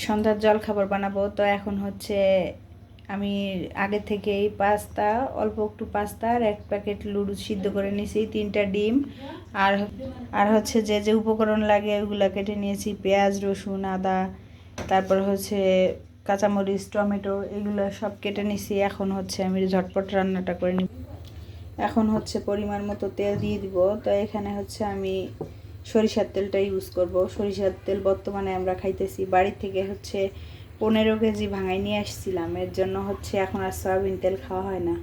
সন্ধ্যার জল খাবার বানাবো। তো এখন হচ্ছে আমি আগে থেকেই পাস্তা, অল্প একটু পাস্তা আর 1 প্যাকেট লুডুস সিদ্ধ করে নিয়েছি, 3টা ডিম আর আর হচ্ছে যে যে উপকরণ লাগে ওগুলো কেটে নিয়েছি, পেঁয়াজ, রসুন, আদা, তারপর হচ্ছে কাঁচামরিচ, টমেটো, এগুলো সব কেটে নিয়েছি। এখন হচ্ছে আমি ঝটপট রান্নাটা করে নিব। এখন হচ্ছে পরিমাণ মতো তেল দিয়ে দিব। তো এখানে হচ্ছে আমি সরিষার তেলটা ইউজ করব। সরিষার তেল বর্তমানে আমরা খাইতেছি, বাড়ি থেকে হচ্ছে 15 কেজি ভাঙাই নিয়ে আসছিলাম, এর জন্য হচ্ছে এখন আর সয়াবিন তেল খাওয়া হয় না।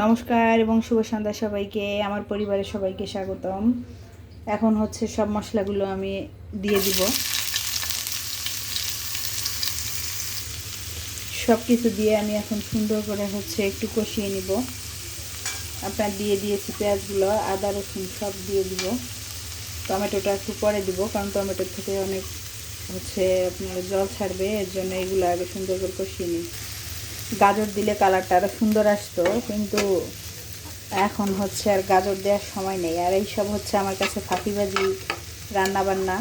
নমস্কার এবং শুভ সন্ধ্যা সবাইকে, আমার পরিবারের সবাইকে স্বাগতম। এখন হচ্ছে সব মশলাগুলো আমি দিয়ে দিব। সব কিছু দিয়ে আমি এখন সুন্দর করে হচ্ছে একটু কষিয়ে নিব। আপনার দিয়ে দিয়েছি পেঁয়াজগুলো, আদা, রসুন সব দিয়ে দিব। টমেটোটা একটু পরে দিব, কারণ টমেটোর থেকে অনেক হচ্ছে আপনার জল ছাড়বে, এর জন্য এগুলো আগে সুন্দর করে কষিয়ে নিই। গাজর দিলে কালারটা আরও সুন্দর আসতো, কিন্তু এখন হচ্ছে আর গাজর দেওয়ার সময় নেই। আর এইসব হচ্ছে আমার কাছে ফাঁকিবাজি রান্নাবান্না।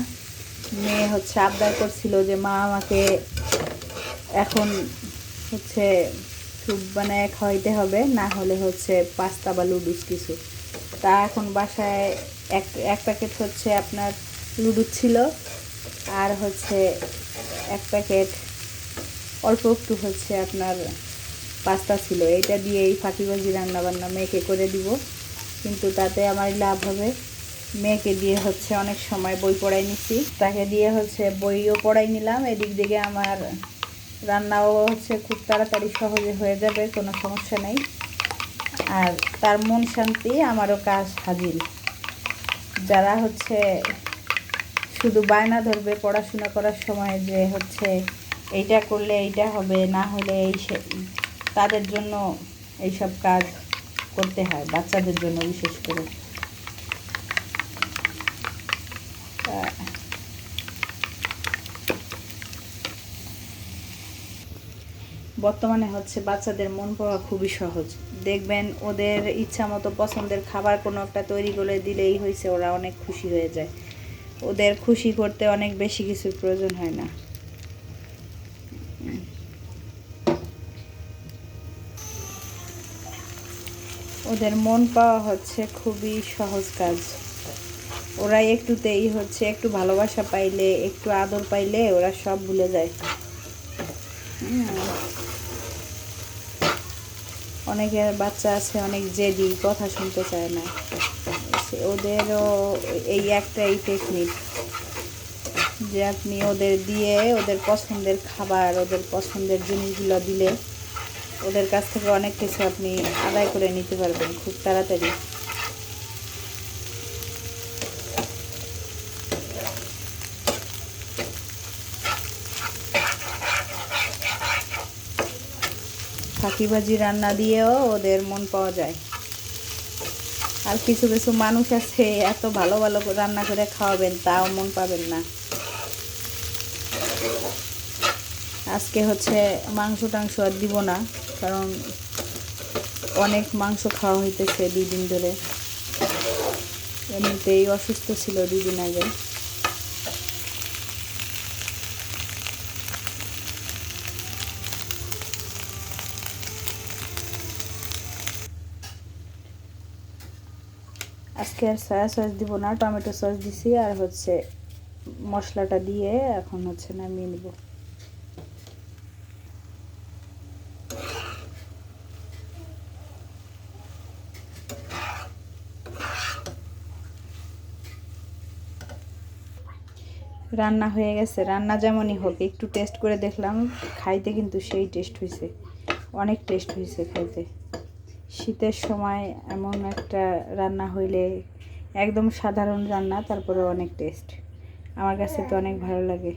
মেয়ে হচ্ছে আবদার করছিল যে মা আমাকে এখন হচ্ছে স্যুপ বানায় খাওয়াইতে হবে, না হলে হচ্ছে পাস্তা বা লুডুস কিছু। তা এখন বাসায় এক প্যাকেট হচ্ছে আপনার লুডুস ছিল, আর হচ্ছে 1 প্যাকেট অল্প একটু হচ্ছে আপনার পাস্তা ছিল। এইটা দিয়ে এই ফাঁকিবাজি রান্নাবান্না মেয়েকে করে দিব, কিন্তু তাতে আমার লাভ হবে। মেয়েকে দিয়ে হচ্ছে অনেক সময় বই পড়াই নিছি, তাকে দিয়ে হচ্ছে বইও পড়াই নিলাম, এদিক দিকে আমার রান্নাও হচ্ছে খুব তাড়াতাড়ি সহজে হয়ে যাবে, কোনো সমস্যা নেই। আর তার মন শান্তি, আমারও কাজ হাজির। যারা হচ্ছে শুধু বায়না ধরবে পড়াশোনা করার সময় যে হচ্ছে এইটা করলে এইটা হবে, না হলে তাদের জন্য এইসব কাজ করতে হয়, বাচ্চাদের জন্য বিশেষ করে। বর্তমানে হচ্ছে বাচ্চাদের মন পাওয়া খুবই সহজ। দেখবেন ওদের ইচ্ছা মতো পছন্দের খাবার কোনো একটা তৈরি করে দিলেই হয়েছে, ওরা অনেক খুশি হয়ে যায়। ওদের খুশি করতে অনেক বেশি কিছুর প্রয়োজন হয় না। ওদের মন পাওয়া হচ্ছে খুবই সহজ কাজ। ওরা একটুতেই হচ্ছে একটু ভালোবাসা পাইলে, একটু আদর পাইলে ওরা সব ভুলে যায়। অনেকের বাচ্চা আছে অনেক জেদি, কথা শুনতে চায় না। ওদেরও এই একটাই টেকনিক যে আপনি ওদের দিয়ে ওদের পছন্দের খাবার, ওদের পছন্দের জিনিসগুলো দিলে ওদের কাছ থেকে অনেক কিছু আপনি আদায় করে নিতে পারবেন খুব তাড়াতাড়ি। ফাঁকিবাজি রান্না দিয়েও ওদের মন পাওয়া যায়। আর কিছু কিছু মানুষ আছে এত ভালো ভালো রান্না করে খাওয়াবেন, তাও মন পাবেন না। আজকে হচ্ছে মাংস টাংস আর দিব না, কারণ অনেক মাংস খাওয়া হইতেছে 2 দিন ধরে। এমনিতেই অসুস্থ ছিল 2 দিন আগে। আজকে আর সয়া সস দিব না, টমেটো সস দিছি, আর হচ্ছে মশলাটা দিয়ে এখন হচ্ছে নামিয়ে নিব। রান্না হয়ে গেছে। রান্না যেমনই হোক একটু টেস্ট করে দেখলাম, খাইতে কিন্তু সেই টেস্ট হয়েছে, অনেক টেস্ট হয়েছে খাইতে। শীতের সময় এমন একটা রান্না হইলে, একদম সাধারণ রান্না, তারপরে অনেক টেস্ট। আমার কাছে তো অনেক ভালো লাগে।